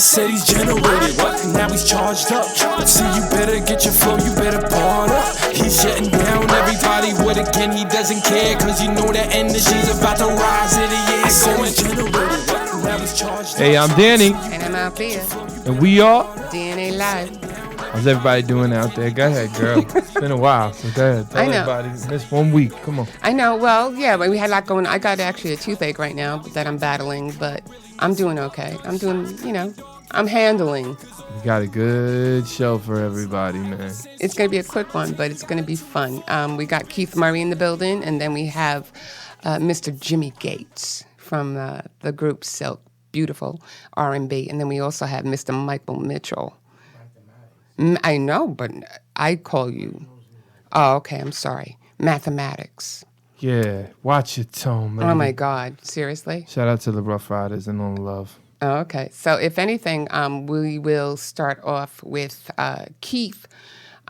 said he's generated, what? Now he's charged up. See, you better get your flow, you better bar up. He's shutting down everybody with again, he doesn't care, cause you know that energy's about to rise in the air. I said he's generated, what? Now he's charged up. Hey, I'm Danny. And I'm Althea. And we are DNA Live. How's everybody doing out there? Go ahead, girl. It's been a while, so go ahead. Tell everybody. Missed 1 week. Come on. I know. Well, yeah, but we had a lot going on. I got actually a toothache right now that I'm battling, but I'm doing okay. I'm doing, I'm handling. We got a good show for everybody, man. It's going to be a quick one, but it's going to be fun. We got Keith Murray in the building, and then we have Mr. Jimmy Gates from the group Silk, beautiful R&B, and then we also have Mr. Michael Mitchell. I know, but I call you. Oh, okay. I'm sorry. Mathematics. Yeah, watch your tone, man. Oh my God! Seriously. Shout out to the Rough Riders and all the love. Oh, okay. So, if anything, we will start off with Keith.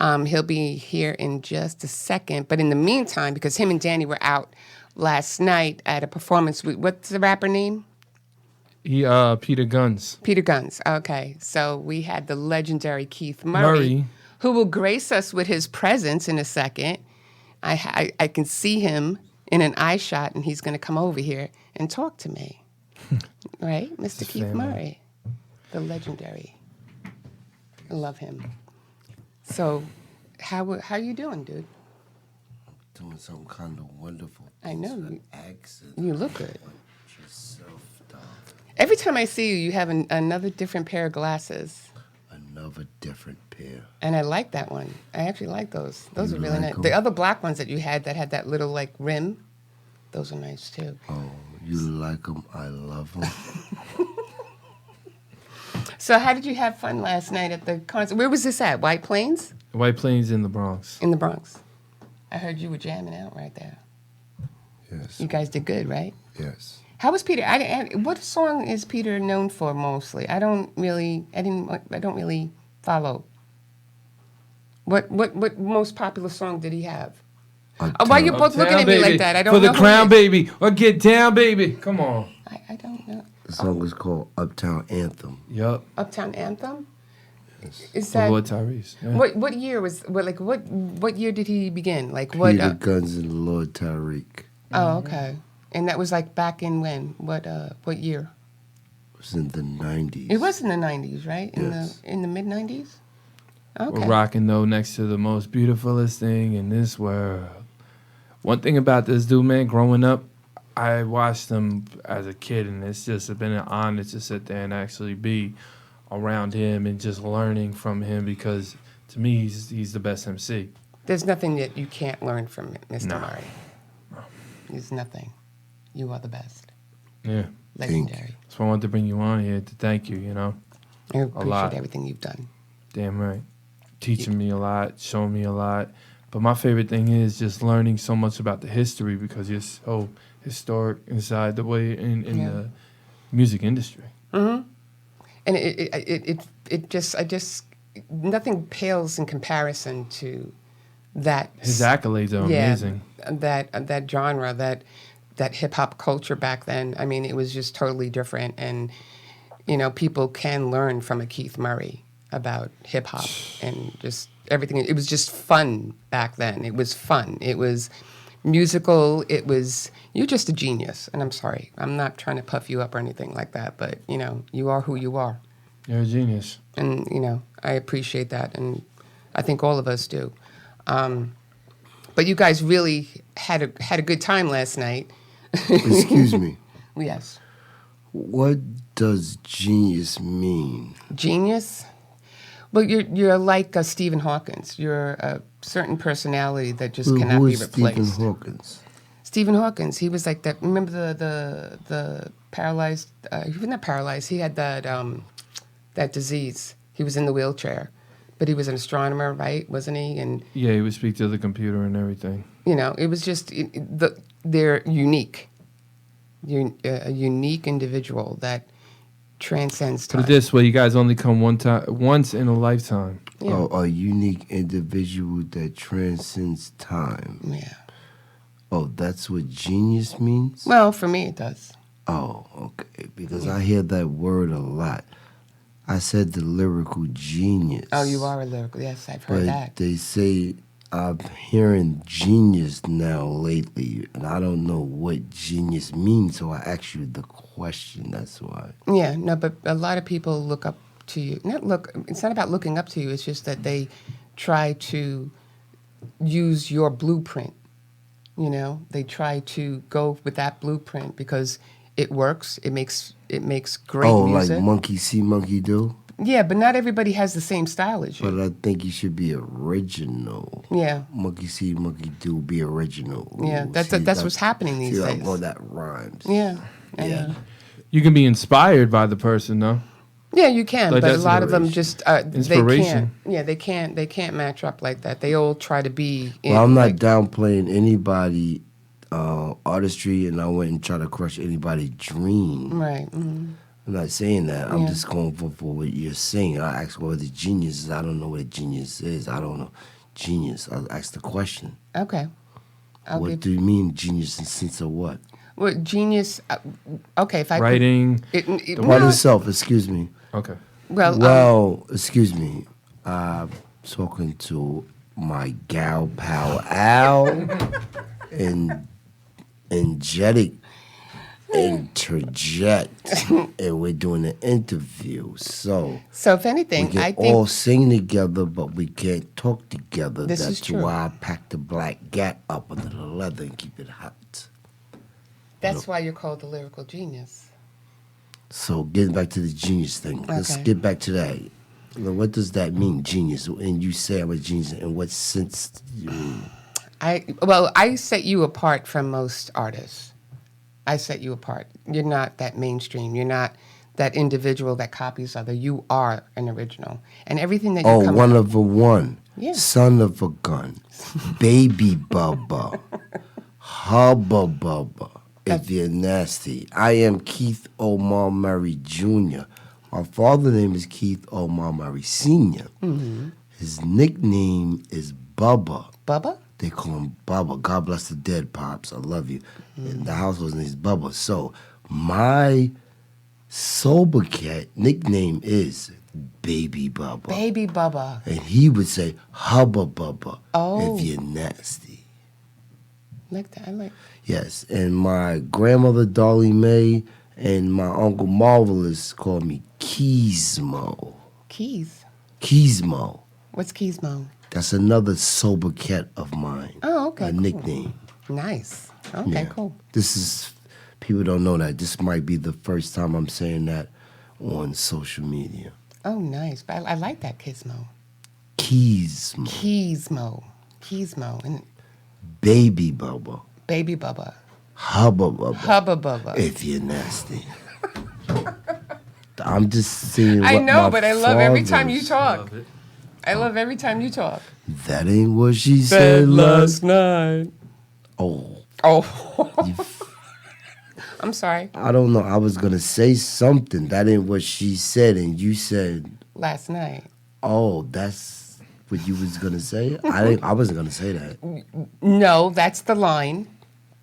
He'll be here in just a second, but in the meantime, because him and Danny were out last night at a performance. What's the rapper name? Peter Guns. Peter Guns. Okay. So we had the legendary Keith Murray, who will grace us with his presence in a second. I can see him in an eye shot, and he's going to come over here and talk to me. Right? Mr. Keith Murray, the legendary. I love him. So how you doing, dude? Doing something kind of wonderful. I know. Accent. You look good. Yourself, dog. Every time I see you, you have another different pair of glasses. Another different pair. And I like that one. I actually like those. Those You are really like nice. 'em? The other black ones that you had that had that little like rim, those are nice too. Oh, you like them? I love them. So how did you have fun last night at the concert? Where was this at? White Plains? White Plains in the Bronx. In the Bronx. I heard you were jamming out right there. Yes. You guys did good, right? Yes. How was Peter? What song is Peter known for mostly? I don't really follow. What most popular song did he have? Why you both looking at me like that? I don't know. For the crown, baby, or get down, baby. Come on. I don't know. The song is called Uptown Anthem. Yup. Uptown Anthem. Yes. Is For that Lord Tyrese. Yeah. what year was what year did he begin? Like what? Peter Guns and Lord Tariq. Oh, okay. And that was like back in when? What year? It was in the 90s. It was in the 90s, right? Yes. In the mid 90s. Okay. We're rocking though next to the most beautifulest thing in this world. One thing about this dude, man, growing up, I watched him as a kid, and it's just been an honor to sit there and actually be around him and just learning from him, because to me, he's the best MC. There's nothing that you can't learn from Mr. No. Murray. No. There's nothing. You are the best. Yeah. Legendary. So I wanted to bring you on here to thank you, I appreciate lot. everything you've done. Damn right. Teaching me a lot, showing me a lot. But my favorite thing is just learning so much about the history, because you're so historic inside the way in the music industry. Mm-hmm. And it just nothing pales in comparison to that. His accolades are amazing. That genre, that hip hop culture back then. I mean, it was just totally different, and people can learn from a Keith Murray about hip hop and just everything. It was just fun back then. It was fun. It was musical. You're just a genius. And I'm sorry. I'm not trying to puff you up or anything like that, but you are who you are. You're a genius. And I appreciate that, and I think all of us do. But you guys really had a good time last night. Excuse me. Yes. What does genius mean? Genius? Well, you're like Stephen Hawkins. You're a certain personality that just cannot be replaced. Who is Stephen Hawkins? Stephen Hawkins. He was like that. Remember the paralyzed? He was not paralyzed. He had that disease. He was in the wheelchair, but he was an astronomer, right? Wasn't he? And yeah, he would speak to the computer and everything. It was just they're unique. A unique individual that transcends time. Put it this way, you guys only come once in a lifetime. Yeah. Oh, a unique individual that transcends time. Yeah. Oh, that's what genius means? Well, for me it does. Oh, okay. Because I hear that word a lot. I said the lyrical genius. Oh, you are a lyrical. Yes, I've heard But that. they say I'm hearing genius now lately, and I don't know what genius means, so I asked you the question. That's why. Yeah, no, but a lot of people look up to you. It's not about looking up to you. It's just that they try to use your blueprint. You know, they try to go with that blueprint because it works. It makes great music. Like monkey see, monkey do. Yeah, but not everybody has the same style as you. But I think you should be original. Yeah. Monkey see, monkey do. Be original. Yeah, that's what's happening these days. Well, that rhymes. Yeah. Yeah. You can be inspired by the person, though. Yeah, you can, Like but a that's lot of them just inspiration. they can't match up like that. They all try to be. Well, I'm not downplaying anybody artistry, and I wouldn't try to crush anybody's dream. Right. Mm-hmm. I'm not saying that. I'm Yeah. just going for what you're saying. I ask what the genius is. I don't know what a genius is. I don't know. Genius. I ask the question. Okay. What do you mean genius in sense of what? Well, genius. Okay, if I Writing. Write itself, excuse me. Okay. Well, excuse me. I'm talking to my gal pal Al and interject, and we're doing an interview. So if anything, we can I think all sing together, but we can't talk together. This is That's true. why I packed the black gap up under the leather and keep it hot. that's why you're called the lyrical genius. So getting back to the genius thing, let's Okay. get back to that. What does that mean, genius? And you say I'm a genius. In what sense do you mean? I set you apart from most artists. I set you apart. You're not that mainstream. You're not that individual that copies other. You are an original, and everything that you come One out- of a one, Yeah. son of a gun, baby bubba, hubba bubba. If you're nasty, I am Keith Omar Murray Jr. My father's name is Keith Omar Murray Sr. Mm-hmm. His nickname is Bubba. Bubba. They call him Bubba. God bless the dead, Pops. I love you. And the household's name is Bubba. So my sober cat nickname is Baby Bubba. Baby Bubba. And he would say Hubba Bubba Oh. if you're nasty. Like that. I like. Yes. And my grandmother, Dolly Mae, and my uncle Marvelous called me Keysmo. Keys. Keysmo. What's Keysmo? That's another sober cat of mine. Oh, okay. A cool. nickname. Nice. Okay, Yeah. cool. This is, people don't know that. This might be the first time I'm saying that on social media. Oh, nice. But I like that Keysmo. Keysmo. Keysmo. Keysmo. And Baby Bubba. Baby Bubba. Hubba Bubba. Hubba Bubba. If you're nasty. I'm just saying what I know, my but I love every time you fathers- talk. I love every time you talk. That ain't what she said last night. Oh, Oh. you I'm sorry. I don't know. I was going to say something. That ain't what she said. And you said, Last night. oh, that's what you was going to say? I wasn't going to say that. No, that's the line.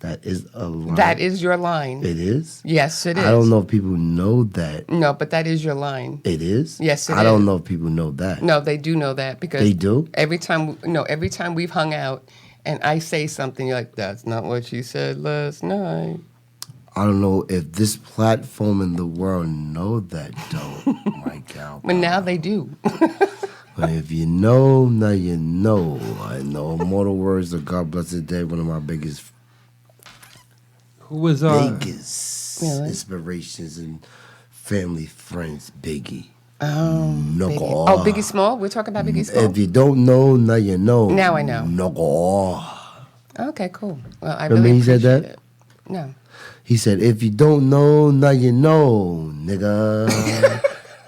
That is a line. That is your line. It is? Yes, it is. I don't know if people know that. No, but that is your line. It is? Yes, it I don't is. know if people know that. No, they do know that because They do? every time we've hung out and I say something, you're like, that's not what she said last night. I don't know if this platform in the world know that, though. My God. But now they do. But if you know, now you know. I know. Immortal words of God Bless the Day, one of my biggest Who was biggest Really? inspirations and family friends, Biggie. Oh, Knuckle Biggie. off. Oh, Biggie Small? We're talking about Biggie Small? If you don't know, now you know. Now I know. Knuckle off. Okay, cool. Well, I Remember really he said appreciate that? it. No. He said, if you don't know, now you know, nigga.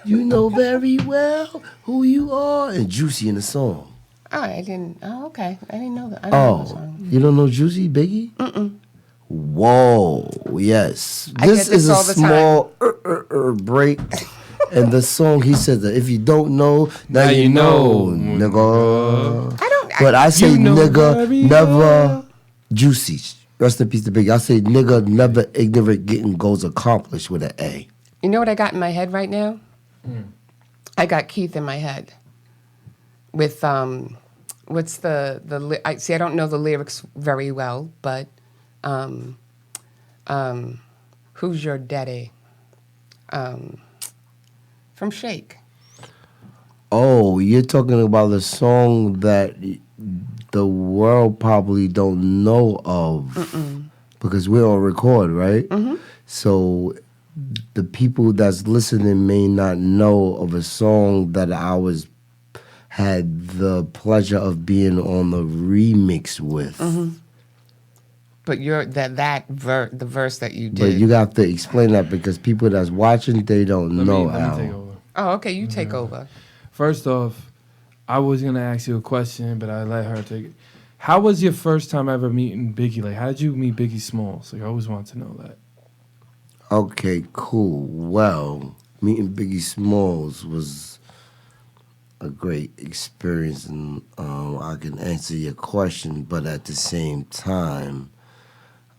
You know very well who you are. And Juicy in the song. Oh, I didn't. Oh, okay. I didn't know that. I didn't know the Oh, song. you don't know Juicy, Biggie? Whoa, yes. I This get this is a all the small break. And the song, he said that if you don't know, now you know, nigga. I don't. But I say You know nigga, very never well. Juicy. Rest in peace to Biggie. I say nigga, never ignorant, getting goals accomplished with an A. You know what I got in my head right now? I got Keith in my head with what's I don't know the lyrics very well, but who's your daddy? From Shake. Oh, you're talking about a song that the world probably don't know of because we're on record, right? Mm-hmm. So the people that's listening may not know of a song that had the pleasure of being on the remix with. Mm-hmm. But the verse that you did. But you have to explain that because people that's watching, they don't know. Let me take over. Oh, okay, you take over. First off, I was gonna ask you a question, but I let her take it. How was your first time ever meeting Biggie? Like, how did you meet Biggie Smalls? Like, I always wanted to know that. Okay, cool. Well, meeting Biggie Smalls was a great experience, and I can answer your question, but at the same time,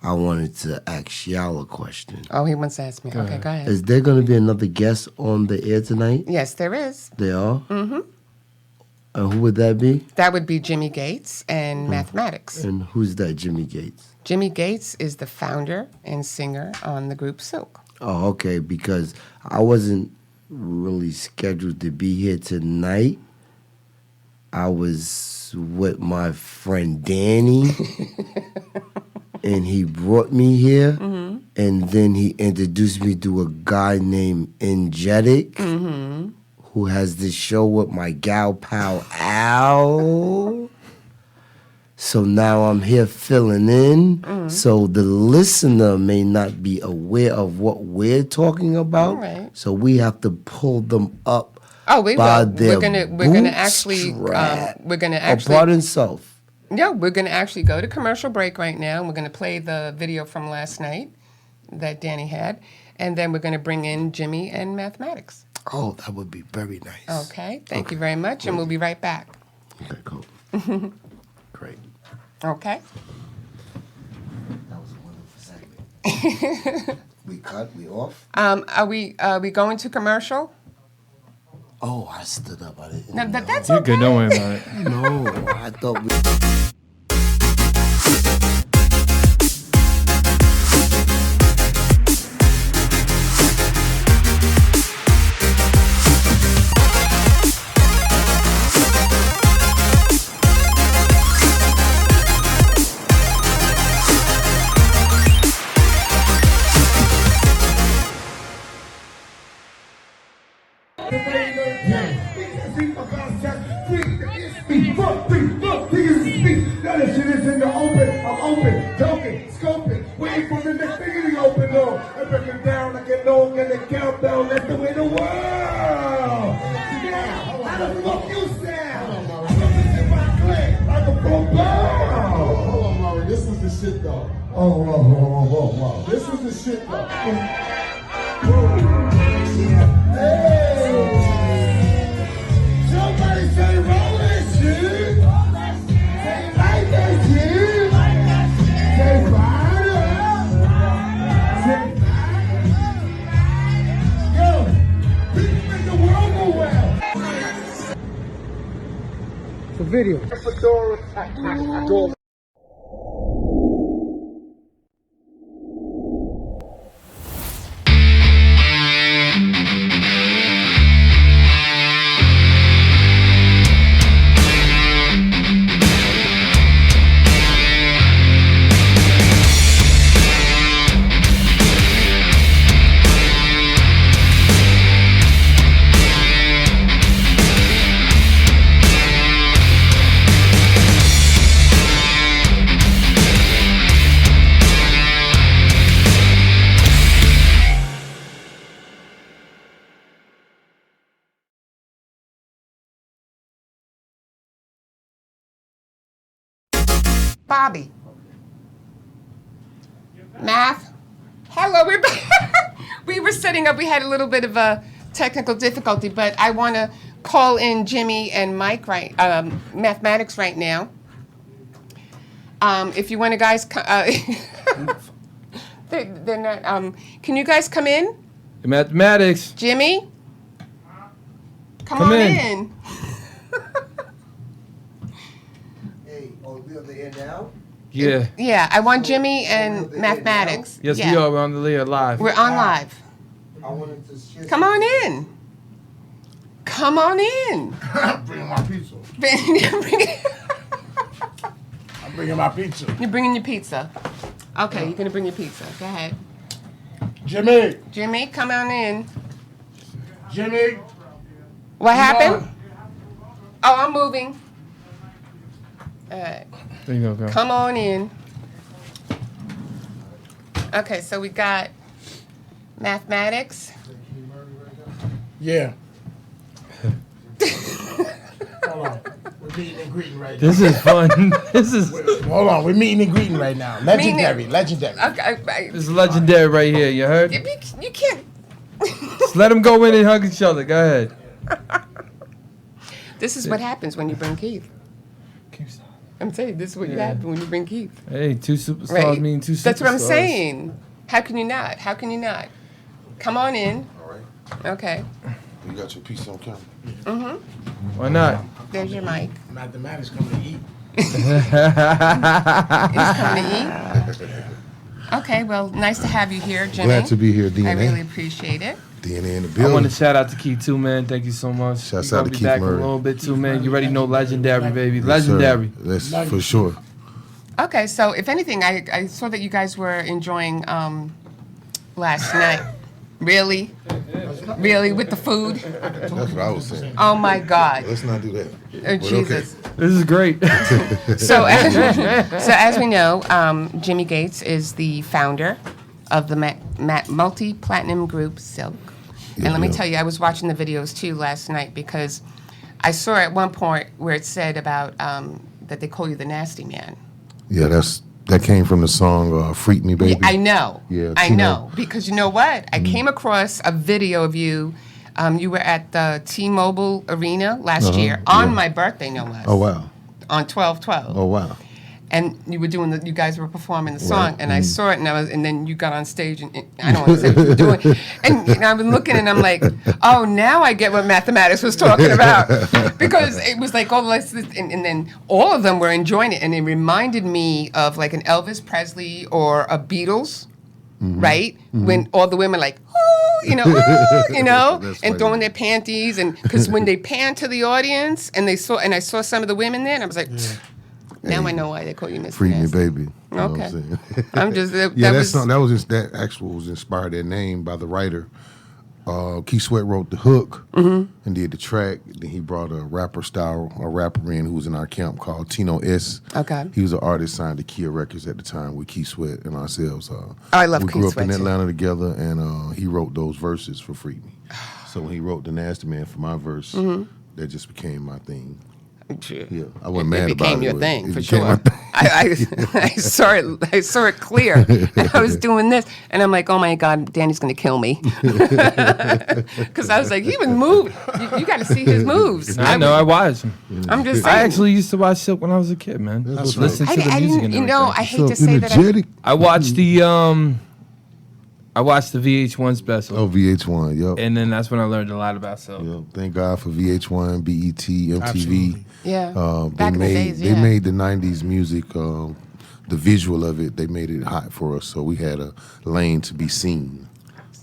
I wanted to ask y'all a question. Oh, he wants to ask me. Okay, go ahead. Is there going to be another guest on the air tonight? Yes, there is. They are? Mm-hmm. And who would that be? That would be Jimmy Gates and Mathematics. And who's that, Jimmy Gates? Jimmy Gates is the founder and singer on the group Silk. Oh, okay, because I wasn't really scheduled to be here tonight. I was with my friend Danny, and he brought me here, and then he introduced me to a guy named Energetic, who has this show with my gal pal Al. So now I'm here filling in, so the listener may not be aware of what we're talking about. Right. So we have to pull them up. Oh, we by will. Their We're gonna actually. Pardon self. Yeah, we're gonna actually go to commercial break right now, and we're gonna play the video from last night that Danny had, and then we're gonna bring in Jimmy and Mathematics. Oh, that would be very nice. Okay, thank you very much, and we'll be right back. Okay, cool. Great. Okay. That was a wonderful segment. We cut. We off. Are we going to commercial? Oh, I stood up. I didn't. No, know. that's You're okay. good. Don't worry about it. No, I thought we. That shit is in the open. I'm open, talking, scoping, waiting for the next thing to open door. I break it down like a dog and the countdown. That's the way the world. Now, how the fuck you sound? I'm looking at my click like a pro ball. Hold on, Maury. This was the shit though. Oh, whoa. This was the shit though. Hey! Somebody say roll that shit! Say like that shit! Say fire up! Say fire! Yo! People make the world go well! It's a video. Fedora. Bobby. Math. Hello, we're back. We were setting up. We had a little bit of a technical difficulty, but I want to call in Jimmy and Mike Mathematics right now. If you want to guys, they're not. Can you guys come in? Mathematics. Jimmy, Come on in. Hey, we on the air now? Yeah. Yeah, I want Jimmy and mathematics. Yes, yeah. we are. We're on the air live. We're on live. I wanted to share. Come on in. Come on in. I'm bringing my pizza. I'm bringing my pizza. You're bringing your pizza. Okay, you're gonna bring your pizza. Go ahead. Jimmy. Jimmy, come on in. Jimmy. What happened? on. Oh, I'm moving. All right. There you go, girl. Come on in. Okay, so we got mathematics. Yeah. Hold on. We're meeting and greeting right now. This is fun. This is Hold on. We're meeting and greeting right now. Legendary. Legendary. Okay, this is legendary right here. You heard? you can't. Just let them go in and hug each other. Go ahead. This is what happens when you bring Keith. I'm saying this is what happens when you bring Keith. Hey, two superstars Right? mean two superstars. That's what I'm saying. How can you not? How can you not? Come on in. All right. Okay. You got your piece on camera. Why not? There's your mic. Mathematics come to eat. He's coming to eat. Okay, well, nice to have you here, Jimmy. Glad to be here, I DNA. really appreciate it. DNA in the I building. want to shout out to Keith too, man. Thank you so much. Shouts We out gonna to be Keith back Murray. a little bit too, man. You already know legendary, baby. Yes, sir. Legendary. That's for sure. Okay, so if anything, I saw that you guys were enjoying last night. Really? Really? With the food? That's what I was saying. Oh my God. Let's not do that. Oh, But Jesus. This is great. So as we know, Jimmy Gates is the founder of the multi-platinum group Silk. And let me tell you, I was watching the videos too last night because I saw at one point where it said about that they call you the nasty man. Yeah, that came from the song "Freak Me, Baby." I know. Yeah, I Tino. know. Because you know what? I came across a video of you. You were at the T-Mobile Arena last year on my birthday, no less. Oh wow. On 12/12. Oh wow. And you were doing you guys were performing the song, and I saw it, and then you got on stage, and I don't want to say what you were doing, and I've been looking, and I'm like, oh, now I get what mathematics was talking about, because it was like all this, and then all of them were enjoying it, and it reminded me of like an Elvis Presley or a Beatles, right? When all the women like, oh, you know, That's and funny. throwing their panties, and because when they panned to the audience, and I saw some of the women there, and I was like. Now I know why they call you Mr. Freak Me, Nasty. Baby. You know what Okay. I'm saying? I'm just Yeah, that was just that actual was inspired that name by the writer. Keith Sweat wrote the hook and did the track. Then he brought a rapper in who was in our camp called Tino S. Okay. He was an artist signed to Kia Records at the time with Keith Sweat and ourselves. I love we Keith grew up Sweat, in too. Atlanta together, and he wrote those verses for Freak Me. So when he wrote the Nasty Man for my verse, that just became my thing. Yeah, I wasn't mad It about became it. your but thing it for became sure. my thing. I saw it. I saw it clear. And I was doing this, and I'm like, oh my God, Danny's gonna kill me, because I was like, he was moving. You got to see his moves. I know. I watched him. I'm just saying. I actually used to watch Silk when I was a kid, man. I was listening to the I music didn't. and You know, I everything. hate to say that. energetic. I watched the VH1 special, Oh, VH1, yep. and then that's when I learned a lot about Silk. Yep. Thank God for VH1, BET, MTV. Absolutely. Yeah. They Back in the made days, they yeah. made the '90s music. The visual of it, they made it hot for us, so we had a lane to be seen.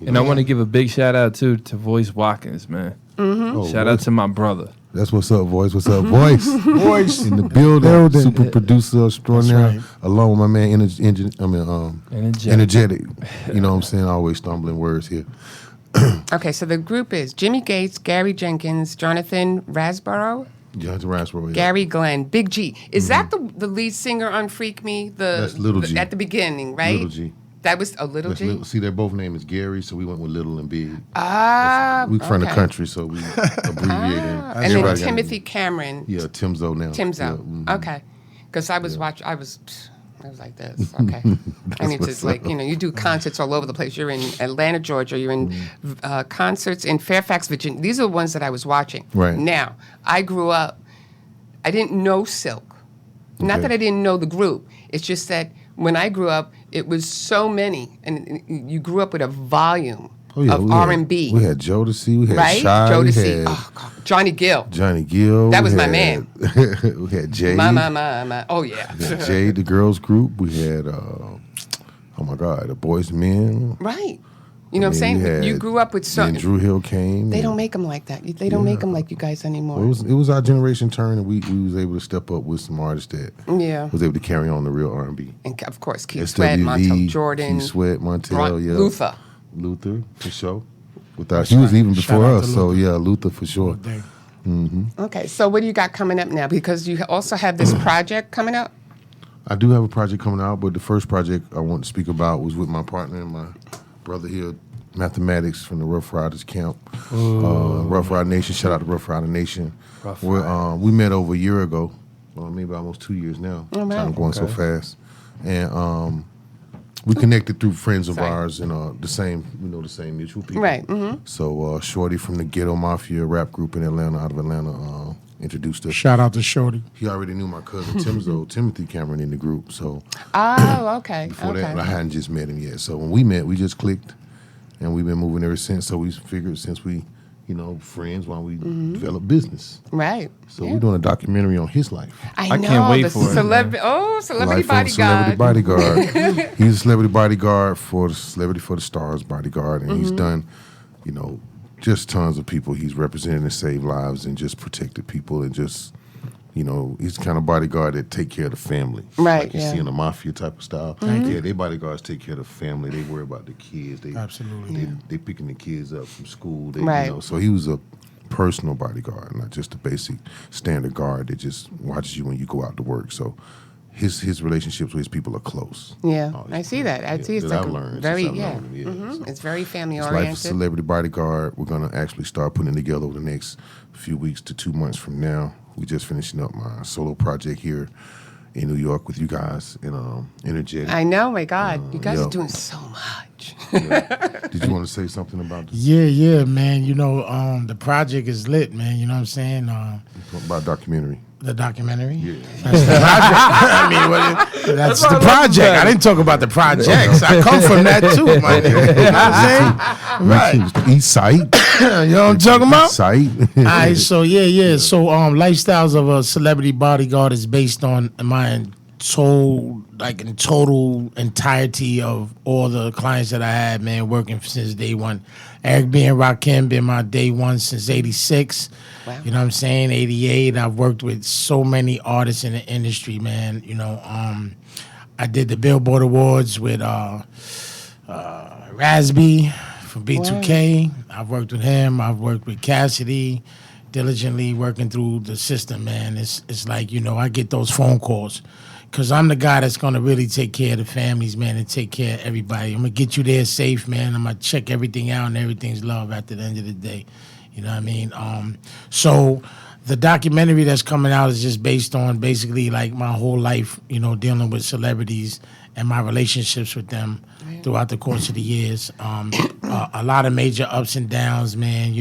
And I want to give a big shout out too to Voice Watkins, man. Oh, Shout out to my brother. That's what's up, voice. What's up, voice? Voice. In the building, super producer extraordinaire, right. along with my man, Energetic. energetic. You know what I'm saying? Always stumbling words here. Okay, so the group is Jimmy Gates, Gary Jenkins, Jonathan Rasborough, Jonathan Rasborough. Yeah. Gary Glenn, Big G. Is that the lead singer on Freak Me? That's Little G. At the beginning, right? Little G. That was a Little That's G? see, their both name is Gary, so we went with Little and Big. Ah, We from the okay. country, so we abbreviated. And then Everybody got- Timothy Cameron. Yeah, Timzo now. Timzo. Yeah, mhm. Okay. Because I was watching, I was like this. Okay. I need to, like, you do concerts all over the place. You're in Atlanta, Georgia. You're in concerts in Fairfax, Virginia. These are the ones that I was watching. Right. Now, I grew up, I didn't know Silk. Not Okay. that I didn't know the group. It's just that when I grew up, it was so many. And you grew up with a volume of R&B. We had Jodeci. We had right? Shy. Jodeci. We had Oh, God. Johnny Gill. Johnny Gill. That was we my had- man. We had Jade. My. Oh, yeah. We had Jade, the girls group. We had, oh my God, the Boys and Men. Right. You know what I'm saying? You grew up with And something. Drew Hill came. They and- don't make them like that. They don't make them like you guys anymore. Well, it was our generation turn, and we was able to step up with some artists that Yeah. was able to carry on the real R&B. And of course, Keith Sweat, SWV, Montel Jordan, Keith Sweat, Montel, yeah. Luther. For sure. He was even before out us, to so yeah, Luther for sure. Okay, so what do you got coming up now? Because you also have this project coming up. I do have a project coming out, but the first project I want to speak about was with my partner and my brother here, Mathematics from the Rough Riders camp. Rough Rider Nation, shout out to Rough Rider Nation. We met over a year ago, maybe almost 2 years now. Oh, wow. Time going so fast. And we connected through friends of ours and the same mutual people. Right. Mm-hmm. So Shorty from the Ghetto Mafia rap group in Atlanta, out of Atlanta, introduced us. Shout out to Shorty. He already knew my cousin Timothy Cameron in the group. So Oh, okay. before Okay. that, I hadn't just met him yet. So when we met, we just clicked, and we've been moving ever since. So we figured since we, friends, why we develop business. Right. So we're doing a documentary on his life. I can't know, wait the for it, celebrity. Oh, celebrity Life of a Celebrity bodyguard. Bodyguard. He's a celebrity bodyguard for the Celebrity for the Stars bodyguard, and he's done, just tons of people. He's represented and saved lives and just protected people and just, he's the kind of bodyguard that take care of the family. Right, Like you yeah. see in a mafia type of style. Yeah, they bodyguards take care of the family. They worry about the kids. They Absolutely. They picking the kids up from school. They, Right. So he was a personal bodyguard, not just a basic standard guard that just watches you when you go out to work. So his relationships with his people are close. Yeah, Oh, I see that. I see it's that like I've learned very, since I've yeah. known him, yeah. So It's very family his life oriented. of Celebrity Bodyguard, we're going to actually start putting together over the next few weeks to 2 months from now. We just finishing up my solo project here in New York with you guys in Energetic. I know, my God, you guys yeah. are doing so much. Did you want to say something about this? Yeah, man. The project is lit, man. You know what I'm saying? About documentary? The documentary. Yeah. That's the project. That's the project. I didn't talk about the projects. I come from that too, my nigga. You know what I'm saying? Right. East Side. You know what I'm talking about? East Side. All right, so yeah. So Lifestyles of a Celebrity Bodyguard is based on my total entirety of all the clients that I had, man, working since day one. Eric B. and Rakim been my day one since 86. Wow. You know what I'm saying? 88. I've worked with so many artists in the industry, man. I did the Billboard Awards with Rasby from B2K. I've worked with him. I've worked with Cassidy, diligently working through the system, man. It's like, I get those phone calls because I'm the guy that's going to really take care of the families, man, and take care of everybody. I'm going to get you there safe, man. I'm going to check everything out, and everything's love at the end of the day. You know what I mean? So the documentary that's coming out is just based on basically like my whole life, dealing with celebrities and my relationships with them throughout the course of the years. A lot of major ups and downs, man.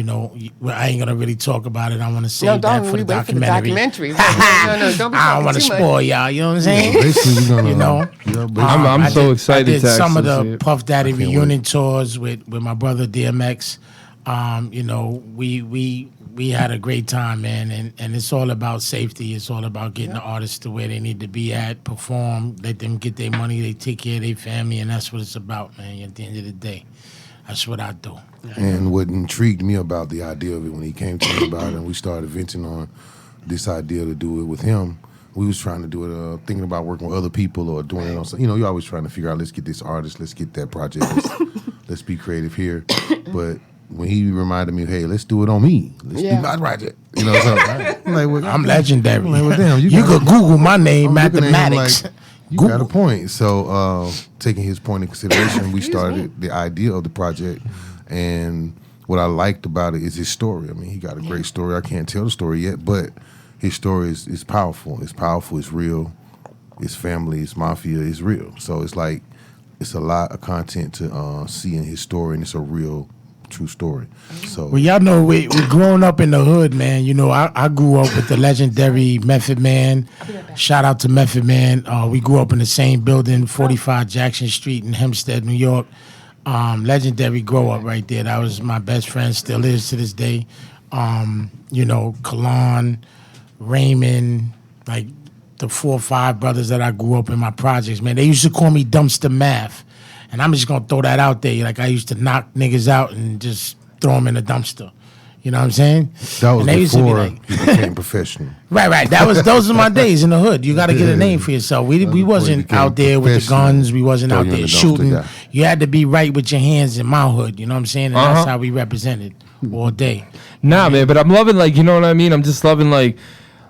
I ain't gonna really talk about it. I want to save that for the documentary. No, don't be I don't talking want to too much. spoil y'all. You know what I'm saying? Basically, we're gonna, I'm I so did- excited I did to some of actually see the it. Puff Daddy can't reunion tours with my brother DMX. We had a great time, man, and it's all about safety. It's all about getting the artists to where they need to be at, perform, let them get their money, they take care of their family, and that's what it's about, man. At the end of the day, that's what I do. And what intrigued me about the idea of it when he came to me about it, and we started venting on this idea to do it with him. We was trying to do it, thinking about working with other people or doing it on. You're always trying to figure out, let's get this artist, let's get that project, let's be creative here. But when he reminded me, hey, let's do it on me. Let's do my project. So I'm like, well, I'm legendary. I'm like, well, damn, you could Google my name, I'm looking at him mathematics. like, you got a point. So taking his point in consideration, we started the idea of the project. And what I liked about it is his story. I mean, he got a great story. I can't tell the story yet, but his story is powerful. It's powerful. It's real. It's family. It's mafia. It's real. So it's like it's a lot of content to see in his story, and it's a real, true story. So Well, y'all know we growing up in the hood, man. I grew up with the legendary Method Man. Shout out to Method Man. We grew up in the same building, 45 Jackson Street in Hempstead, New York. Legendary grow up right there. That was my best friend, still is to this day. You know, Kalon, Raymond, like the 4 or 5 brothers that I grew up in my projects, man. They used to call me Dumpster Math. And I'm just going to throw that out there. Like, I used to knock niggas out and just throw them in a dumpster. You know what I'm saying? That was before like, you became professional. Right. Those are my days in the hood. You got to get a name for yourself. We wasn't out there with the guns. We wasn't out there shooting. You had to be right with your hands in my hood. You know what I'm saying? And that's how we represented all day. Nah, man, but I'm loving, like, you know what I mean? I'm just loving, like,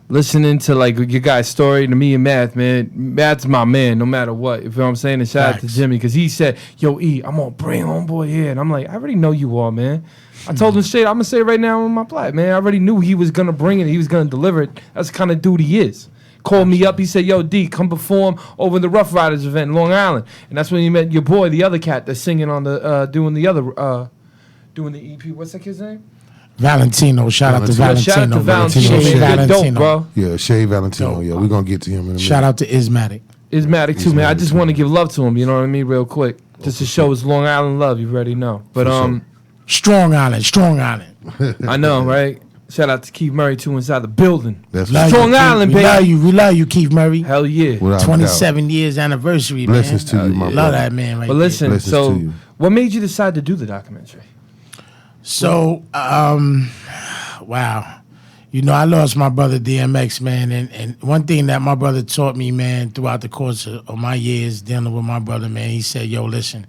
listening to, like, your guy's story to me and Math, man. Math's my man, no matter what. You feel what I'm saying? And shout out to Jimmy, because he said, yo, E, I'm going to bring homeboy here. And I'm like, I already know you all, man. I told him straight, I'm going to say it right now on my plat, man. I already knew he was going to bring it. He was going to deliver it. That's the kind of dude he is. Called me up. He said, yo, D, come perform over the Rough Riders event in Long Island. And that's when he met your boy, the other cat that's singing on the, doing the EP. What's that kid's name? Valentino. Shout out to Valentino. Shout out to Valentino. Shay Man, Valentino. dope, bro. Yeah, Shay Valentino. Yeah, we're going to get to him in a minute. Shout out to Ismatic. Ismatic too, man. I just want to give love to him, you know what I mean, real quick. Just to show his Long Island love, you already know. But Strong Island. I know, right? Shout out to Keith Murray too inside the building. That's Strong Island, baby. We love you, Keith Murray. Hell yeah. Without 27 years anniversary, Blessings man. to you, my Love brother. that man right But listen, Blessings so to you. what made you decide to do the documentary? So, wow. You know, I lost my brother DMX, man, and one thing that my brother taught me, man, throughout the course of my years dealing with my brother, man, he said, yo, listen,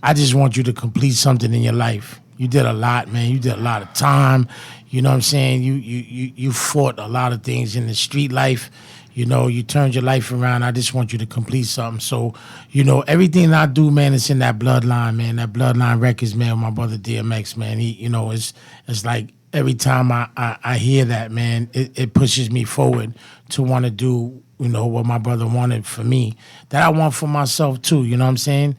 I just want you to complete something in your life. You did a lot, man. You did a lot of time. You know what I'm saying? You fought a lot of things in the street life. You know, you turned your life around. I just want you to complete something. So, you know, everything I do, man, it's in that bloodline, man. That bloodline records, man, with my brother DMX, man. He, you know, it's like every time I hear that, man, it pushes me forward to want to do, you know, what my brother wanted for me, that I want for myself too. You know what I'm saying?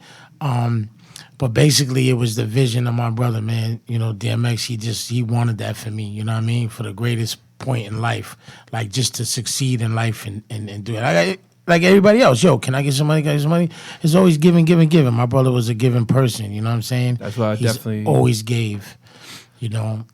But basically, it was the vision of my brother, man. You know, DMX, he wanted that for me, you know what I mean? For the greatest point in life, like just to succeed in life and do it. Like everybody else, yo, can I get some money? Can I get some money? It's always giving. My brother was a giving person, you know what I'm saying? That's why He's definitely always gave, you know.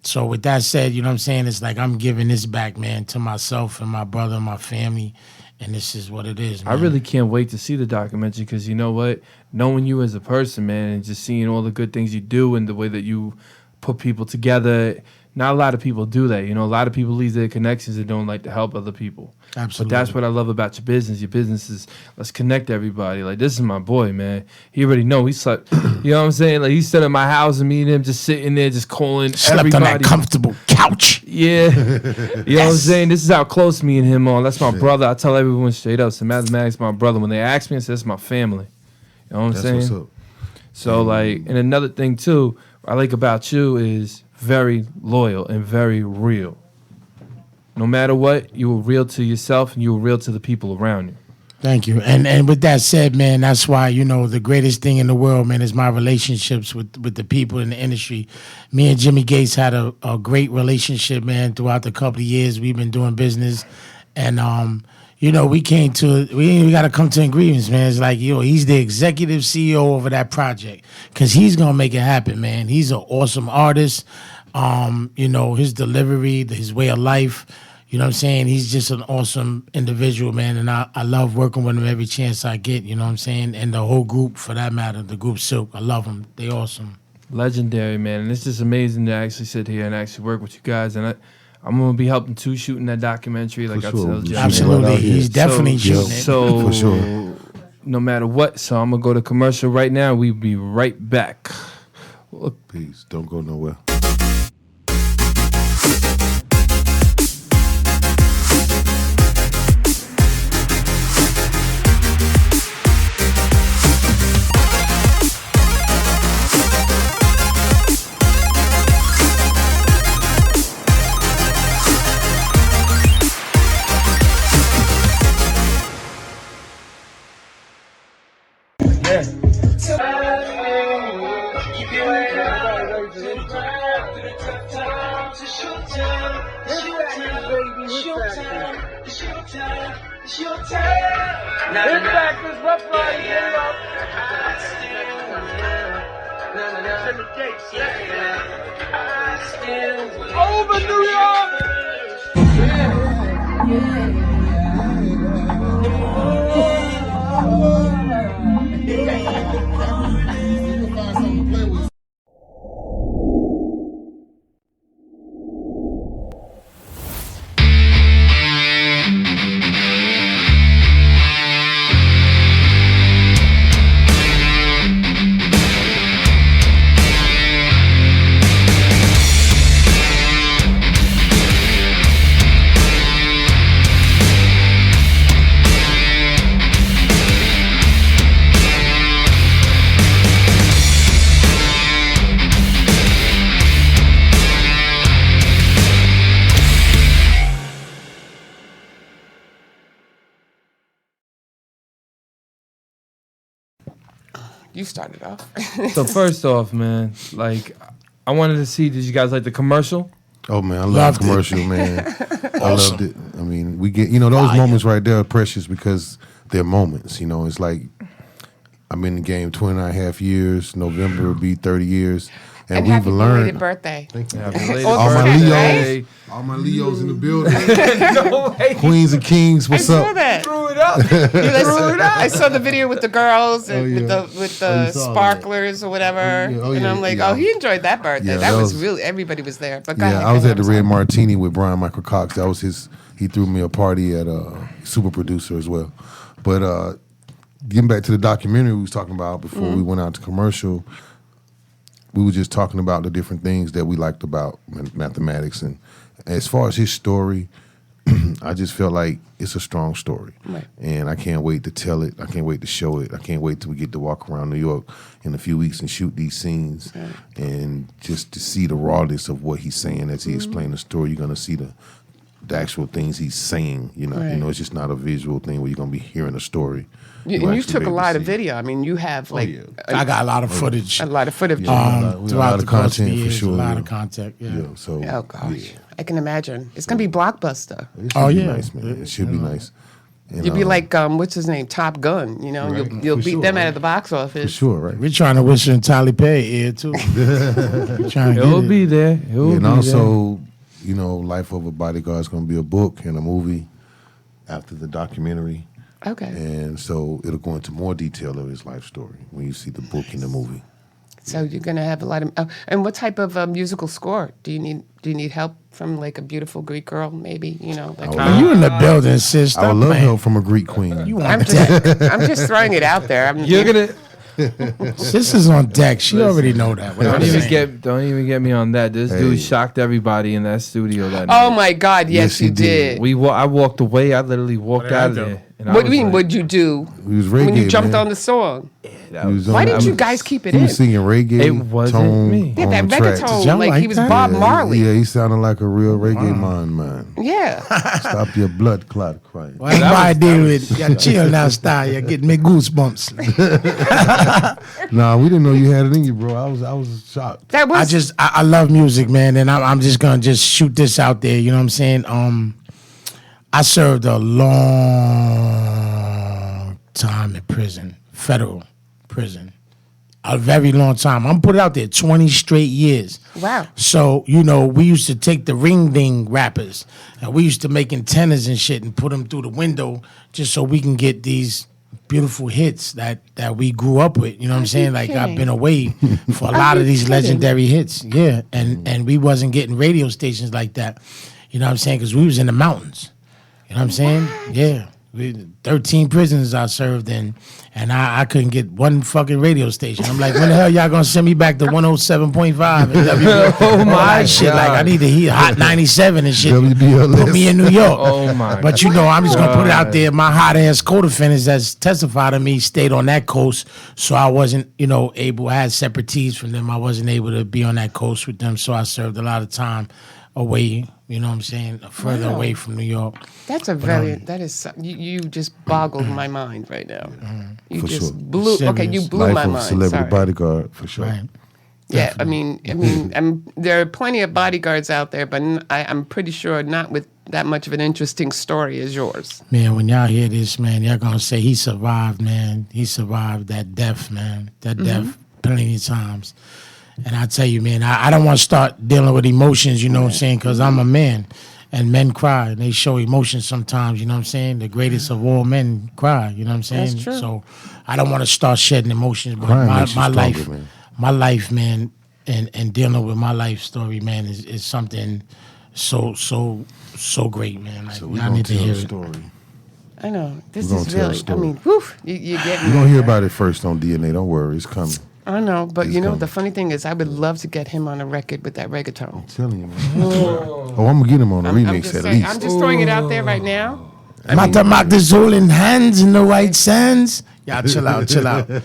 So with that said, you know what I'm saying? It's like I'm giving this back, man, to myself and my brother and my family. And this is what it is, man. I really can't wait to see the documentary because you know what? Knowing you as a person, man, and just seeing all the good things you do and the way that you put people together. Not a lot of people do that. You know, a lot of people leave their connections and don't like to help other people. Absolutely. But that's what I love about your business. Your business is, let's connect everybody. Like, this is my boy, man. He already know. He slept, you know what I'm saying? Like, he stood at my house and me and him just sitting there just calling Slept everybody. on that comfortable couch. Yeah. You know what I'm saying? This is how close me and him are. That's my brother. I tell everyone straight up, so mathematics my brother. When they ask me, I say, it's my family. You know what I'm saying? What's up. So, like, and another thing, too, I like about you is very loyal and very real. No matter what, you were real to yourself and you were real to the people around you. Thank you. And with that said, man, that's why, you know, the greatest thing in the world, man, is my relationships with the people in the industry. Me and Jimmy Gates had a great relationship, man, throughout the couple of years we've been doing business. And, you know, we got to come to agreements, man. It's like, yo, he's the executive CEO over that project because he's going to make it happen, man. He's an awesome artist. You know, his delivery, his way of life, you know what I'm saying? He's just an awesome individual, man. And I love working with him every chance I get, you know what I'm saying? And the whole group, for that matter, the group Silk, I love them. They awesome. Legendary, man. And it's just amazing to actually sit here and actually work with you guys. And I'm going to be helping too shooting that documentary, like I told you. Absolutely. He's definitely shooting it. So, for sure. No matter what, so I'm going to go to commercial right now. We'll be right back. Peace. Don't go nowhere. It's back, this Rough Riders. Over New York! You started off. So first off, man, like I wanted to see. Did you guys like the commercial? Oh man, I love Loved the it. commercial, man. I Awesome. loved it. I mean, we get those moments right there are precious because they're moments. It's like I'm in the game 29.5 years. November will be 30 years, and And we've happy belated learned. birthday. Yeah, belated All my birthday. Leos. All my Leos in the building. No way. Queens and kings, I what's saw up? that. Threw it up. I saw the video with the girls and yeah. with Oh, the you saw sparklers or whatever. And I'm like, oh, he enjoyed that birthday. Yeah, that that was was- really, everybody was there. But go Yeah, ahead, I was go at the ahead, Red I'm sorry. Martini with Brian Michael Cox. That was his. He threw me a party at Super Producer as well. But getting back to the documentary we was talking about before we went out to commercial, we were just talking about the different things that we liked about mathematics. And as far as his story, I just felt like it's a strong story. Right. And I can't wait to tell it. I can't wait to show it. I can't wait till we get to walk around New York in a few weeks and shoot these scenes. Right. And just to see the rawness of what he's saying as he explained the story, you're going to see the actual things he's saying. Right. It's just not a visual thing where you're going to be hearing a story. And You'll you actually took be a able to lot of see it. video. I mean, you have like I got a lot of footage. a lot of footage. we got a Throughout lot the of course of the content for years, sure. a lot yeah. of content. Yeah. Yeah, so Oh gosh, yeah. I can imagine. It's gonna be blockbuster. It should Oh, be yeah. nice, man. It should be nice. And, You'll be like what's his name, Top Gun. You know, Right. you'll For beat sure, them out right. of the box office. for sure, right? We're trying to whistle in Tyler Perry ear too. We're trying to It'll get be it. there. It'll And be also, Life of a Bodyguard is going to be a book and a movie after the documentary. Okay. And so it'll go into more detail of his life story when you see the book and the movie. So you're gonna have a lot of. And what type of musical score do you need? Do you need help from like a beautiful Greek girl, maybe? Like. Are you in the building, sis? I would Stop love playing. help from a Greek queen. You I'm on just, deck. I'm just throwing it out there. You're gonna Sis is on deck. She already know that. What don't I'm even saying. don't even get me on that. This Hey. dude shocked everybody in that studio that Oh night. my God! Yes, Yes, he you did. We I walked away. I literally walked What did I out of do? there. And I What do was you mean? like, What'd you do He was reggae, when you jumped man. on the song? that He was- was Why on- didn't I you was- guys keep it He in? was singing reggae. It wasn't tone me. Yeah, on that the tracks. reggaeton, Y'all like like he was that? Bob Marley. Yeah, he sounded like a real reggae man. Yeah. Stop your blood clot crying. Well, everybody deal with you chill now style. You're getting me goosebumps. Nah, we didn't know you had it in you, bro. I was shocked. That was. I love music, man, and I'm just gonna just shoot this out there. You know what I'm saying? I served a long time in prison, federal prison, a very long time. I'm put it out there, 20 straight years. Wow. So, we used to take the ring ding rappers and we used to make antennas and shit and put them through the window just so we can get these beautiful hits that we grew up with. You know what I'm saying? Like I've been away for a lot of these legendary hits. Yeah. And we wasn't getting radio stations like that. You know what I'm saying? Because we was in the mountains. You know what I'm saying? Yeah. 13 prisons I served in, and I couldn't get one fucking radio station. I'm like, when the hell y'all gonna send me back to 107.5? And Oh my shit! Like I need to hear Hot 97 and shit. WBLS. Put me in New York. Oh my But I'm just gonna put it out there. My hot ass co-defendants that's testified to me stayed on that coast, so I wasn't, able. I had separate teams from them. I wasn't able to be on that coast with them, so I served a lot of time away. You know what I'm saying? Further away from New York. That's a very. That is. You just boggled my mind right now. You For just sure. blew. Okay, you Serious. blew Life my of a mind. Celebrity Sorry. Bodyguard, for sure. Right. Yeah, I mean, there are plenty of bodyguards out there, but I'm pretty sure not with that much of an interesting story as yours. Man, when y'all hear this, man, y'all gonna say he survived, man. He survived that death, man. That death plenty of times. And I tell you, man, I don't want to start dealing with emotions, you know what I'm saying? Because I'm a man, and men cry, and they show emotions sometimes, you know what I'm saying? The greatest of all men cry, you know what I'm saying? That's true. So I don't want to start shedding emotions, but Crying makes you my stronger, life, man. my life, man, and dealing with my life story, man, is something so great, man. Like, So we're y'all going need to to tell hear the it. story. I know. This We're gonna is tell a really, I story. mean, whew, you get me. You're going to hear about it first on DNA. Don't worry. It's coming. I know, but It's you know, coming. the funny thing is I would love to get him on a record with that reggaeton. I'm telling you, man. Oh, I'm going to get him on a I'm remix just at saying, least. I'm just throwing it out there right now. Mathematics holding hands in the white sands. Y'all chill out, chill out. No,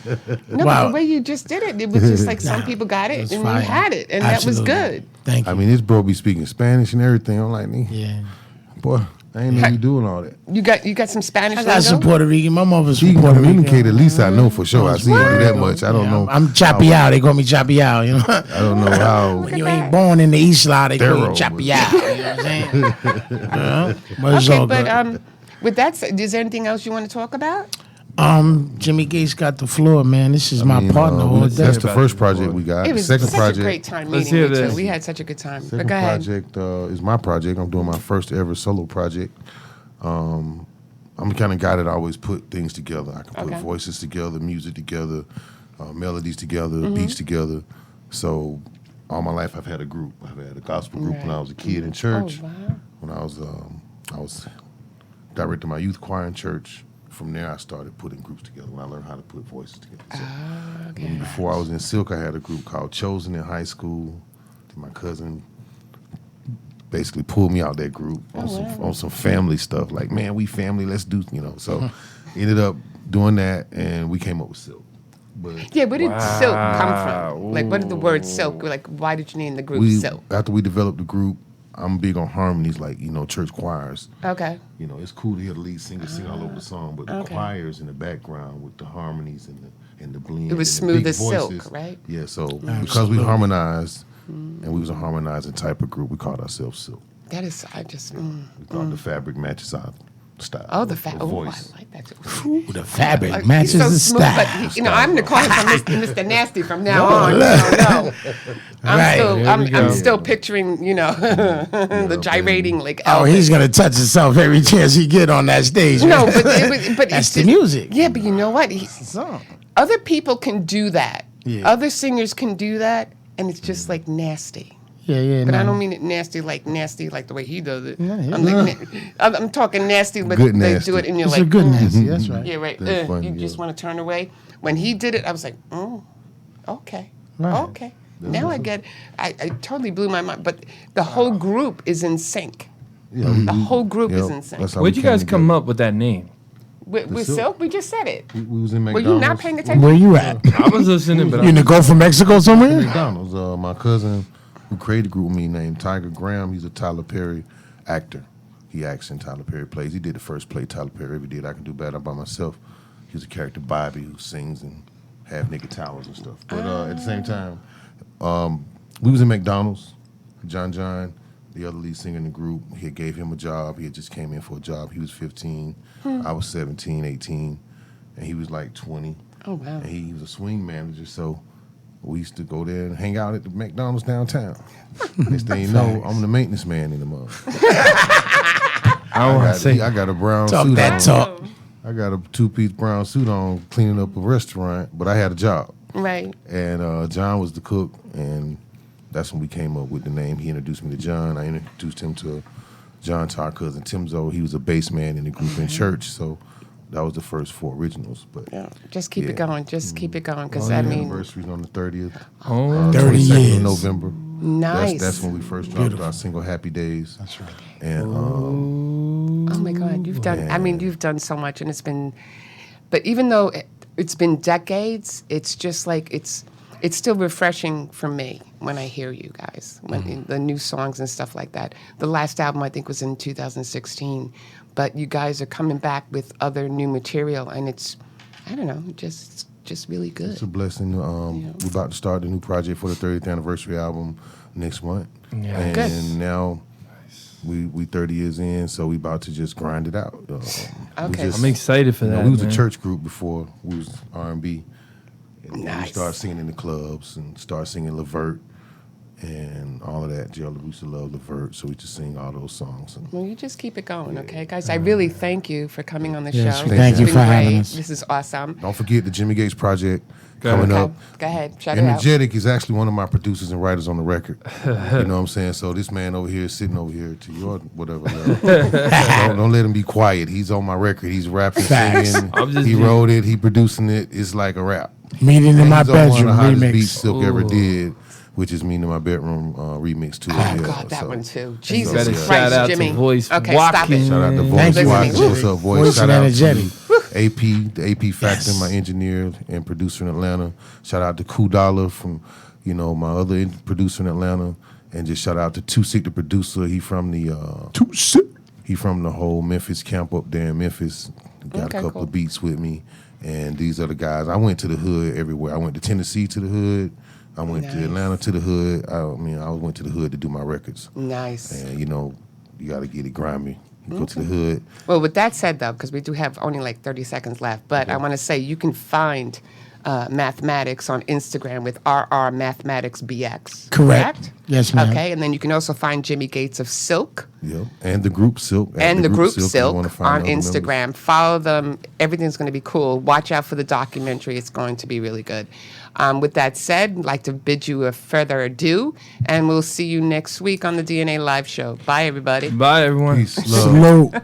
but Wow. the way you just did it was just like some Nah, people got it it's and fire. you had it, and that was Absolutely. good. Thank you. I mean, this bro be speaking Spanish and everything. I'm like, yeah. boy, I ain't know you doing all that. You got some Spanish I got some lingo? Puerto Rican. My mother's He from can Puerto communicate, Rico. at least I know for sure. I see him do that much. I don't know. I'm choppy out. They call me choppy out. You know, I don't know how. when you ain't born in the East Side, they call Thorough, you choppy but- out. You know what I'm saying? But it's Okay, all but good. with that said, is there anything else you want to talk about? Jimmy Gates got the floor, man. This is my partner all day. That's the About first the project board. we got. It The was second such project. a great time Let's meeting you hear too. this. We had such a good time. But Second go ahead. project is my project. I'm doing my first ever solo project. I'm the kind of guy that always put things together. I can put Okay. voices together, music together, melodies together, beats together. So all my life I've had a group. I've had a gospel group when I was a kid in church. Oh, wow. When I was directing my youth choir in church. From there, I started putting groups together. When I learned how to put voices together. So Okay. before I was in Silk, I had a group called Chosen in high school. My cousin basically pulled me out that group on some family stuff. Like, man, we family. Let's do, So ended up doing that, and we came up with Silk. But Yeah, where did silk come from? Like, what did the word silk? Like, why did you name the group silk? after we developed the group, I'm big on harmonies, like church choirs. Okay. It's cool to hear the lead singer sing all over the song, but the Okay. choirs in the background with the harmonies and the blend. It was and the smooth big as silk, voices. right? Yeah, so because we harmonized, and we was a harmonizing type of group, we called ourselves Silk. That is, I just. We thought the fabric matches our style. Oh, the of Oh, I voice. like that too. Ooh, the fabric Like, matches he's so the smooth, style. but I'm going to call him Mr. Nasty from now on. No. I'm Right. still, Here we I'm go. still picturing, the gyrating like. Oh, Elvis. he's gonna touch himself every chance he get on that stage. No, man. but That's it's the just- music. Yeah, but you know what? Song. Other people can do that. Yeah. Other singers can do that, and it's just like nasty. Yeah. But I no. don't mean it nasty like the way he does it. Yeah, yeah. I'm, like, I'm talking nasty, but Good they nasty. do it, and you're It's like, a good nasty. That's right. yeah, right. That's funny, You just yeah. want to turn away. When he did it, I was like, okay, Right. okay. Now I get. I totally blew my mind. But the whole group is in sync. Yeah, The whole group is in sync. that's how Where'd we you guys came come together. up with that name? With Silk? Silk, we just said it. We was in Were McDonald's. you not paying attention? Where you at? I was listening, but You in the Gulf of Mexico somewhere? McDonald's. My cousin who created the group with me named Tiger Graham. He's a Tyler Perry actor. He acts in Tyler Perry plays. He did the first play Tyler Perry ever did. I Can Do Better by Myself. He was a character Bobby who sings and half naked towers and stuff. But at the same time, we was in McDonald's. John, the other lead singer in the group, he had gave him a job. He had just came in for a job. He was 15. I was 17, 18. And he was like 20. Oh, wow. And he was a swing manager, so we used to go there and hang out at the McDonald's downtown. Next thing you know, I'm the maintenance man in the mug. I don't want to say. I got a brown Talk suit that on. talk. I got a two-piece brown suit on cleaning up a restaurant, but I had a job. Right. And John was the cook, and that's when we came up with the name. He introduced me to John. I introduced him to John, to our cousin Timzo. He was a bass man in the group in church, so that was the first 4 originals. But Yeah. Just keep it going. Just keep it going. Because the I mean, anniversary's on the 30th. Oh, 30 22nd years. of November. nice. That's when we first dropped our single "Happy Days." That's right. And Oh my God, you've done. I mean, you've done so much, and it's been. But even though it's been decades, it's just like it's still refreshing for me when I hear you guys, when the new songs and stuff like that. The last album I think was in 2016, but you guys are coming back with other new material, and it's, I don't know, just really good. it's a blessing. We're about to start a new project for the 30th anniversary album next month. Yeah. And Good. now we 30 years in, so we about to just grind it out. We Okay. just- I'm excited for you know, that. we was man. a church group before. We was R&B. And we Nice. start singing in the clubs and start singing Levert and all of that. Jill used to love Levert, so we just sing all those songs. And Well, you just keep it going, okay, guys? I really thank you for coming on the Yes, show. we This thank has you been for having great. us. This is awesome. don't forget the Jimmy Gates Project Go coming Okay, up. go ahead. Shout it out. Energetic is actually one of my producers and writers on the record. You know what I'm saying? So this man over here is sitting over here to your whatever level. don't let him be quiet. He's on my record. He's rapping, Facts. singing. I'm just He being- wrote it. He producing it. It's like a rap. Meeting in And my he's on one of bedroom the hottest beats remix. Silk ever Ooh. did, which is Meeting in My Bedroom remix too. Oh, God, that one too. Jesus Better Christ, shout out Jimmy. to Voice Okay, stop Walking. it. Shout out to Thank Voice you. Watch. Listening. What's up, Voice Voice? Shout and out Energetic. to AP, the AP Factor, Yes. my engineer and producer in Atlanta. Shout out to Ku Dollar from, my other producer in Atlanta. And just shout out to Too Sick, the producer. He from the Too sick. he from the whole Memphis camp up there in Memphis. Got Okay, a couple cool. of beats with me. And these are the guys. I went to the hood everywhere. I went to Tennessee to the hood. I went to Nice. Atlanta to the hood. I went to the hood to do my records. Nice. And you got to get it grimy. You go to the hood. Well, with that said, though, because we do have only like 30 seconds left, but I want to say you can find Mathematics on Instagram with RR Mathematics BX. Correct. Yes, ma'am. Okay, and then you can also find Jimmy Gates of Silk Yep. And the group Silk. at and the group if you Silk wanna find on other members. Instagram. Follow them. Everything's going to be cool. Watch out for the documentary. It's going to be really good. With that said, I'd like to bid you a further adieu, and we'll see you next week on the DNA Live Show. Bye, everybody. Bye, everyone. Peace, love. Salute.